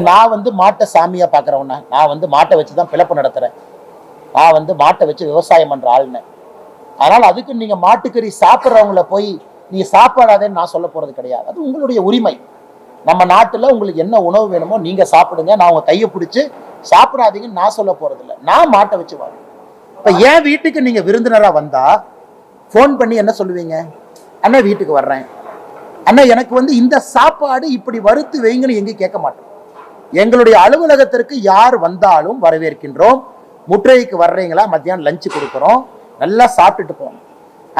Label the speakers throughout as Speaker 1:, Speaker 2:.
Speaker 1: நான் வந்து மாட்டை சாமியா பாக்குறவன, நான் வந்து மாட்டை வச்சுதான் பிளப்பு நடத்துறேன், நான் வந்து மாட்டை வச்சு விவசாயம் பண்ற ஆளுன்னு. அதனால அதுக்கு நீங்க மாட்டுக்கறி சாப்பிட்றவங்கள போய் நீங்க சாப்பிடாதேன்னு நான் சொல்ல போறது கிடையாது. அது உங்களுடைய உரிமை. நம்ம நாட்டுல உங்களுக்கு என்ன உணவு வேணுமோ நீங்க சாப்பிடுங்க. நான் உங்க கையை பிடிச்சு சாப்பிடாதீங்கன்னு நான் சொல்ல போறது இல்லை. நான் மாட்டை வச்சு வாங்க. இப்ப என் வீட்டுக்கு நீங்க விருந்தினரா வந்தா போன் பண்ணி என்ன சொல்லுவீங்க? அண்ணா வீட்டுக்கு வர்றேன், அண்ணா எனக்கு வந்து இந்த சாப்பாடு இப்படி வறுத்து வைங்கன்னு எங்கேயும் கேட்க மாட்டோம். எங்களுடைய அலுவலகத்திற்கு யார் வந்தாலும் வரவேற்கின்றோம். முற்றைக்கு வர்றீங்களா, மத்தியானம் லஞ்சு கொடுக்குறோம், நல்லா சாப்பிட்டுட்டு போகணும்.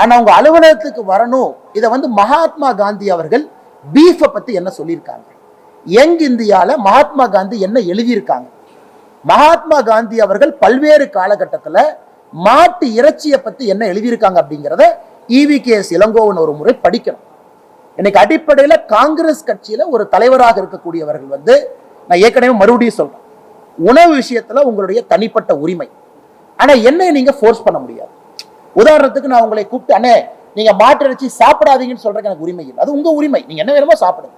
Speaker 1: ஆனா உங்க அலுவலகத்துக்கு வரணும். இதை வந்து மகாத்மா காந்தி அவர்கள் பீஃபை பத்தி என்ன சொல்லியிருக்காங்க, யங் இந்தியால மகாத்மா காந்தி என்ன எழுதியிருக்காங்க, மகாத்மா காந்தி அவர்கள் பல்வேறு காலகட்டத்தில் மாட்டு இறைச்சியை பத்தி என்ன எழுதியிருக்காங்க அப்படிங்கிறத EVKS இளங்கோவன் ஒரு முறை படிக்கணும். இன்னைக்கு அடிப்படையில் காங்கிரஸ் கட்சியில ஒரு தலைவராக இருக்கக்கூடியவர்கள் வந்து, நான் ஏற்கனவே மறுபடியும் சொல்றேன், உணவு விஷயத்துல உங்களுடைய தனிப்பட்ட உரிமை. ஆனா என்னை நீங்க ஃபோர்ஸ் பண்ண முடியாது. உதாரணத்துக்கு நான் உங்களை கூப்பிட்டு, அண்ணே நீங்க மாட்டு இறைச்சி சாப்பிடாதீங்கன்னு சொல்றதுக்கு எனக்கு உரிமை இல்லை. அது உங்க உரிமை, நீங்க என்ன வேணுமோ சாப்பிடுங்க.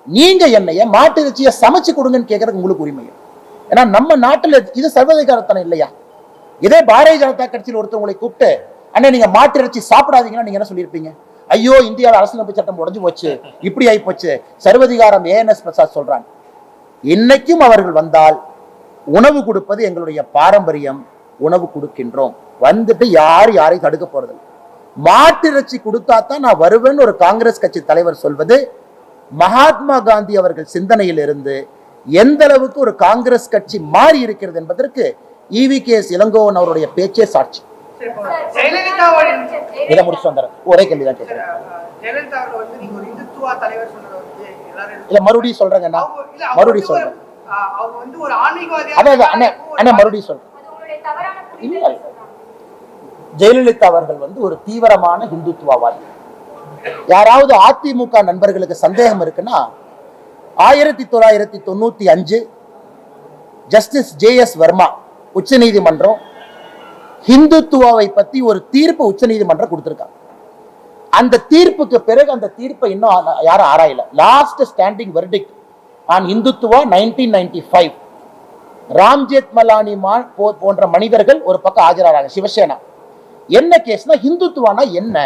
Speaker 1: நீங்க என்னைய மாட்டு இறைச்சியை சமைச்சு கொடுங்கன்னு கேட்கறதுக்கு உங்களுக்கு உரிமை. ஏன்னா நம்ம நாட்டுல இது சர்வதிகாரத்தனம் இல்லையா? இதே பாரதிய ஜனதா கட்சியில் ஒருத்தவங்களை கூப்பிட்டு, அண்ணே நீங்க மாட்டு இறைச்சி சாப்பிடாதீங்கன்னா நீங்க என்ன சொல்லியிருப்பீங்க? ஐயோ இந்தியாவில் அரசியலமைப்பு சட்டம் உடைஞ்சு போச்சு, இப்படி ஆகி போச்சு, சர்வதிகாரம். ANS பிரசாத் சொல்றாங்க. இன்னைக்கும் அவர்கள் வந்தால் உணவு கொடுப்பது எங்களுடைய பாரம்பரியம், உணவு கொடுக்கின்றோம். வந்துட்டு யாரையும் தடுக்க போறது. மாட்டு இறைச்சி கொடுத்தா தான் நான் வருவேன்னு ஒரு காங்கிரஸ் கட்சி தலைவர் சொல்வது மகாத்மா காந்தி அவர்கள் சிந்தனையில் இருந்து எந்த அளவுக்கு ஒரு காங்கிரஸ் கட்சி மாறி இருக்கிறது என்பதற்கு EVKS இளங்கோவன் அவருடைய பேச்சே சாட்சி. இதை முடிச்சு வந்தார். ஒரே கேள்விதான் கேட்கிறேன். மறுபடியும் சொல்றேங்க, மறுபடியும் சொல்றேன், மறுபடியும் சொல்றேன். ஜெயலலிதா அவர்கள் வந்து ஒரு தீவிரமான இந்துத்துவவாதி. யாராவது அதிமுக நண்பர்களுக்கு சந்தேகம் இருக்குன்னா, 1995 ஜஸ்டிஸ் JS வர்மா உச்ச நீதிமன்றம் இந்துத்துவாவை பத்தி ஒரு தீர்ப்பு உச்ச நீதிமன்றம் கொடுத்திருக்காங்க. அந்த தீர்ப்புக்கு பிறகு அந்த தீர்ப்பை இன்னும் யாரும் ஆராயல. Last standing verdict on Hindutva 1995. Ram Jethmalani போன்ற மனிதர்கள் ஒரு பக்கம் ஆஜராகிறாங்க, சிவசேனா. என்ன கேஸ்னா, இந்துத்துவானா என்ன?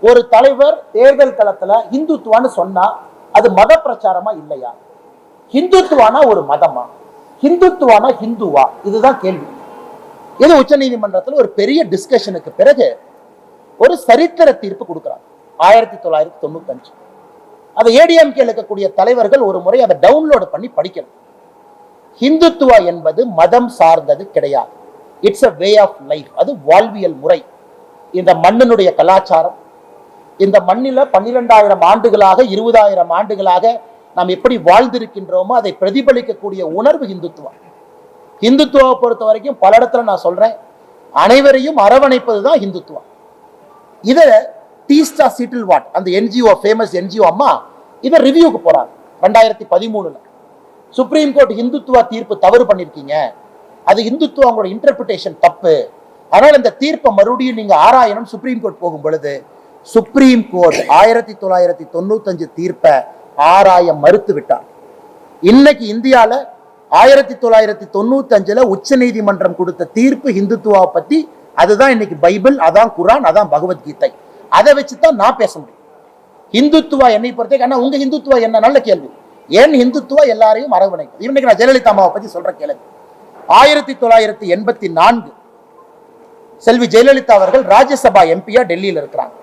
Speaker 1: ஒரு தலைவர் தேர்தல் களத்துல இந்துத்துவான்னு சொன்னா அது மத பிரச்சாரமா இல்லையா? இந்துத்துவானா ஒரு மதமா? இந்துத்துவானா ஹிந்துவா? இதுதான் கேள்வி. இது உச்ச நீதிமன்றத்தில் ஒரு பெரிய டிஸ்கஷனுக்கு பிறகு ஒரு சரித்திர தீர்ப்பு கொடுக்கிறாங்க 1995. அதை ADMK இருக்கக்கூடிய தலைவர்கள் ஒரு முறை அதை டவுன்லோடு பண்ணி படிக்கணும். ஹிந்துத்துவா என்பது மதம் சார்ந்தது கிடையாது. It's a way of life. அது வாழ்வியல் முறை. இந்த மண்ணினுடைய கலாச்சாரம், இந்த மண்ணில 12,000 ஆண்டுகளாக 20,000 ஆண்டுகளாக நாம் எப்படி வாழ்ந்திருக்கின்றோமோ அதை பிரதிபலிக்கக்கூடிய உணர்வு இந்துத்துவா. இந்துத்துவாவை பொறுத்த வரைக்கும் பல இடத்துல நான் சொல்றேன், அனைவரையும் அரவணைப்பதுதான் இந்துத்துவா. இத டீஸ்டா சீட்டில்வாட் அந்த NGO, ஃபேமஸ் NGO அம்மா இதை ரிவ்யூக்கு போறாங்க 2013. சுப்ரீம் கோர்ட் இந்துத்துவா தீர்ப்பு தவறு பண்ணிருக்கீங்க, அது இந்துத்துவா உங்களோட இன்டர்பிரிட்டேஷன் தப்பு, அதனால இந்த தீர்ப்பை மறுபடியும் நீங்க ஆராயணும் சுப்ரீம் கோர்ட் போகும் பொழுது, சுப்ரீம் கோர்ட் 1995 தீர்ப்பை ஆராய மறுத்து விட்டார். இன்னைக்கு இந்தியால 1995 உச்ச நீதிமன்றம் கொடுத்த தீர்ப்பு இந்துத்துவாவை பத்தி, அதுதான் இன்னைக்கு பைபிள், அதான் குரான், அதான் பகவத்கீதை. அதை வச்சுதான் நான் பேச முடியும். இந்துத்துவா என்னை பொறுத்த, உங்க இந்துத்துவா என்ன? நல்ல கேள்வி. ஏன் இந்துத்துவா எல்லாரையும் அரவணைக்கும். இன்னைக்கு நான் ஜெயலலிதா அம்மாவை பத்தி சொல்ற கேள்வி. 1984 செல்வி ஜெயலலிதா அவர்கள் ராஜ்யசபா MP டெல்லியில் இருக்கிறாங்க.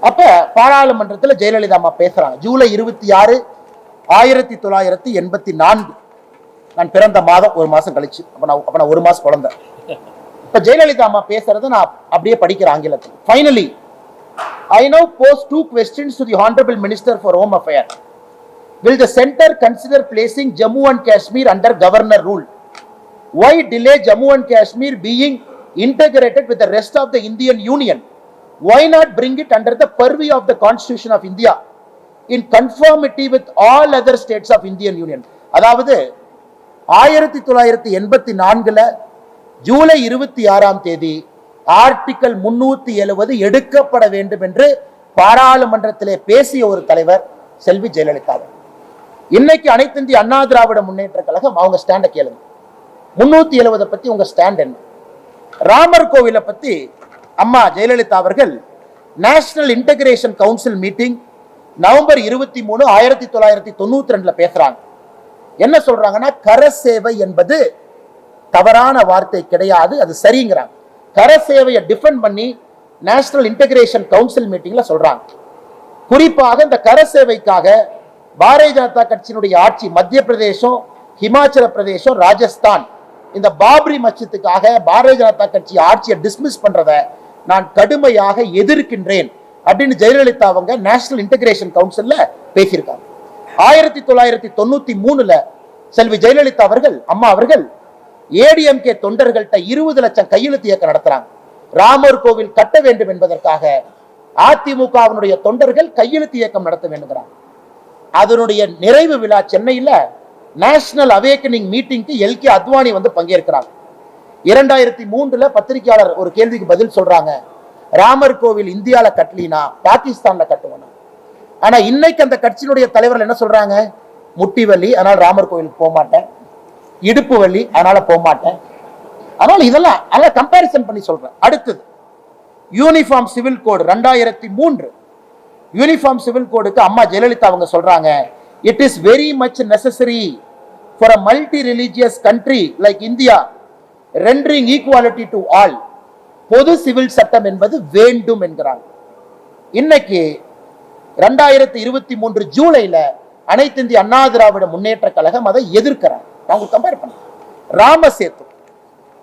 Speaker 1: அப்ப பாராளுமன்றத்தில் ஜெயலலிதா அம்மா பேசுறாங்க. ஜூலை 26, 1984. நான் பிறந்த மாதம் ஒரு மாசம் கழிச்சு, அப்ப நான் ஒரு மாசம் குழந்தை. இப்ப ஜெயலலிதா அம்மா பேசுறது நான் அப்படியே படிக்கிறேன் ஆங்கிலத்தில். Finally, I now pose 2 questions to the Honorable Minister for Home Affairs. Will the center consider placing Jammu and Kashmir under governor rule? Why delay Jammu and Kashmir being integrated with the rest of the Indian Union? Why not bring it under the purview of the Constitution of India in conformity with all other states of Indian Union? அதாவது 1984 July 26 article 370 எடுக்கப்பட வேண்டும் என்று பாராளுமன்றத்திலே பேசிய ஒரு தலைவர் செல்வி ஜெயலலிதா. இன்னைக்கு அனைத்து இந்திய அண்ணா திராவிட முன்னேற்ற கழகம் அவங்க ஸ்டாண்ட கேளுங்க. 370 பத்தி உங்க ஸ்டாண்ட் என்ன? ராமர் கோவிலை பத்தி அம்மா ஜெயலலிதா அவர்கள் national integration council meeting November 23, 1992 பேசுறாங்க. என்ன சொல்றாங்கன்னா, கரசேவை என்பது தவறான வார்த்தை கிடையாது, அது சரிங்கிறாங்க. கரசேவையை டிஃபெண்ட் பண்ணி நேஷனல் இன்டகிரேஷன் கவுன்சில் மீட்டிங்ல சொல்றாங்க. குறிப்பாக இந்த கரசேவைக்காக பாரதிய ஜனதா கட்சியினுடைய ஆட்சி மத்திய பிரதேசம், ஹிமாச்சல பிரதேசம், ராஜஸ்தான் இந்த பாபரி மஸ்ஜித்துக்காக பாரதிய ஜனதா கட்சி ஆட்சியை டிஸ்மிஸ் பண்றதை நான் கடுமையாக எதிர்க்கின்றேன் அப்படின்னு ஜெயலலிதா அவங்க நேஷனல் இன்டகிரேஷன் கவுன்சில்ல பேசியிருக்காங்க. 1993 செல்வி ஜெயலலிதா அவர்கள் அம்மா அவர்கள் ஏடிஎம்கே தொண்டர்கள்ட்ட 20 லட்சம் கையெழுத்து இயக்கம் நடத்துறாங்க. ராமர் கோவில் கட்ட வேண்டும் என்பதற்காக அதிமுகவினுடைய தொண்டர்கள் கையெழுத்து இயக்கம் நடத்த வேண்டுகிறாங்க. அதனுடைய நிறைவு விழா சென்னையில் நேஷனல் அவேக்கனிங் மீட்டிங்க்கு எல்கே அத்வானி வந்து பங்கேற்கிறாங்க. 2003 பத்திரிகையாளர் ஒரு கேள்விக்கு பதில் சொல்றாங்க, ராமர் கோவில் இந்தியால கட்டலினா பாகிஸ்தான்ல கட்டுவோம். ஆனா இன்னைக்கு அந்த கட்சியினுடைய தலைவர்கள் என்ன சொல்றாங்க, முட்டி வலி அதனால ராமர் கோவிலுக்கு போக மாட்டேன், இடுப்பு வலி அதனால போக மாட்டேன். அதனால இதெல்லாம் கம்பேரிசன் பண்ணி சொல்றேன். அடுத்தது uniform civil code 2003 uniform civil கோடுக்கு அம்மா ஜெயலலிதா அவங்க சொல்றாங்க, it is very much necessary for a multi religious country like India rendering equality to all. பொது சிவில் சட்டம் என்பது வேண்டும் என்கிறாங்க. இன்னைக்கு 2023 ஜூலைல அனைத்து இந்திய அண்ணா திராவிட முன்னேற்ற கழகம் அதை எதிர்க்கிறாங்க. அவங்க கம்பேர் பண்ண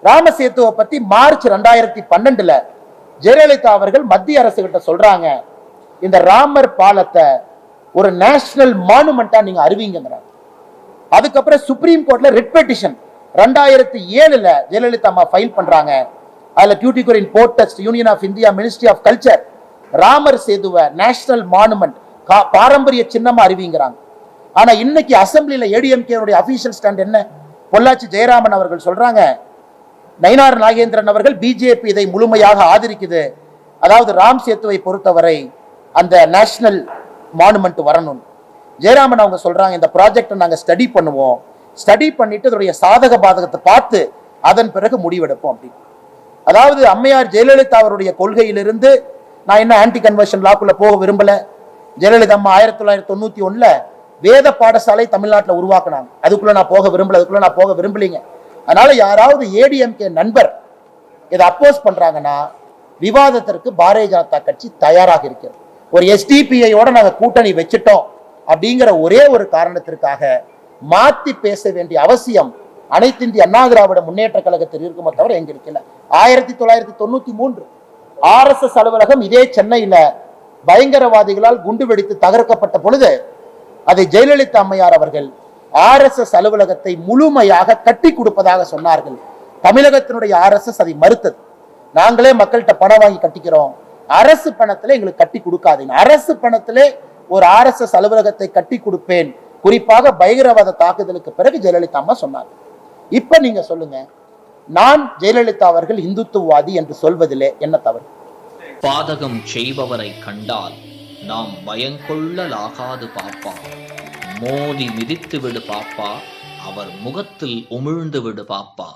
Speaker 1: ராமசேத்துவை பத்தி மார்ச் 2012 ஜெயலலிதா அவர்கள் மத்திய அரசு கிட்ட சொல்றாங்க, இந்த ராமர் பாலத்தை ஒரு நேஷனல் மானுமெண்டா நீங்க அறிவிங்கிறாங்க. அதுக்கப்புறம் சுப்ரீம் கோர்ட்ல ரிட் பெட்டிஷன் 2007 ஜெயலலிதா அம்மா ஃபைல் பண்றாங்க. அதுல Tuticorin port union of India ministry of culture Ramar சேதுவை நேஷனல் மானுமெண்ட் பாரம்பரிய சின்னமா அறிவிங்கிறாங்க. ஆனா இன்னைக்கு அசம்பிளில ஏடிஎம்கே அபிஷியல் ஸ்டாண்ட் என்ன? பொள்ளாச்சி ஜெயராமன் அவர்கள் சொல்றாங்க, நயினார் நாகேந்திரன் அவர்கள் பிஜேபி இதை முழுமையாக ஆதரிக்குது, அதாவது ராம் சேத்துவை பொறுத்தவரை அந்த நேஷனல் மானுமெண்ட் வரணும். ஜெயராமன் அவங்க சொல்றாங்க, இந்த ப்ராஜெக்டை நாங்க ஸ்டடி பண்ணுவோம், ஸ்டடி பண்ணிட்டு அதோடைய சாதக பாதகத்தை பார்த்து அதன் பிறகு முடிவெடுப்போம் அப்படி. அதாவது அம்மையார் ஜெயலலிதா அவருடைய கொள்கையிலிருந்து நான் என்ன ஆன்டி கன்வர்ஷன் லாக்குள்ள போக விரும்பல. ஜெயலலிதா அம்மா 1991 வேத பாடசாலை தமிழ்நாட்டில் உருவாக்குனாங்க. அதுக்குள்ள நான் போக விரும்பலீங்க. அதனால யாராவது ஏடிஎம்கே நண்பர் இதை அப்போஸ் பண்றாங்கன்னா விவாதத்திற்கு பாரதிய ஜனதா கட்சி தயாராக இருக்கிறது. ஒரு எஸ்டிபிஐயோட நாங்க கூட்டணி வச்சுட்டோம் அப்படிங்கிற ஒரே ஒரு காரணத்திற்காக மாத்தி பேச வேண்டிய அவசியம் அனைத்து இந்திய அண்ணா திராவிட முன்னேற்ற கழகத்தில் இருக்குமே தவிர எங்க இருக்கல. 1993 RSS அலுவலகம் இதே சென்னையில பயங்கரவாதிகளால் குண்டு வெடித்து தகர்க்கப்பட்ட பொழுது அதை ஜெயலலிதா அம்மையார் அவர்கள் RSS அலுவலகத்தை முழுமையாக கட்டி கொடுப்பதாக சொன்னார்கள். தமிழகத்தினுடைய RSS அதை மறுத்தது. நாங்களே மக்கள்கிட்ட பணம் வாங்கி கட்டிக்கிறோம், அரசு பணத்திலே எங்களுக்கு கட்டி கொடுக்காதீங்க, அரசு பணத்திலே ஒரு RSS அலுவலகத்தை கட்டி கொடுப்பேன், குறிப்பாக பயங்கரவாத தாக்குதலுக்கு பிறகு ஜெயலலிதா அம்மா சொன்னாங்க. இப்ப நீங்க சொல்லுங்க, நான் ஜெயலலிதா அவர்கள் இந்துத்துவவாதி என்று சொல்வதிலே என்ன தவறு?
Speaker 2: பாதகம் செய்பவரை கண்டால் நாம் பயங்கொள்ளலாகாது பாப்பா, மோதி மிதித்து விடு பாப்பா, அவர் முகத்தில் உமிழ்ந்து விடு பாப்பா.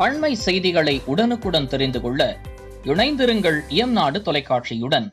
Speaker 2: அண்மை செய்திகளை உடனுக்குடன் தெரிந்து கொள்ள இணைந்திருங்கள் இயம்நாடு தொலைக்காட்சியுடன்.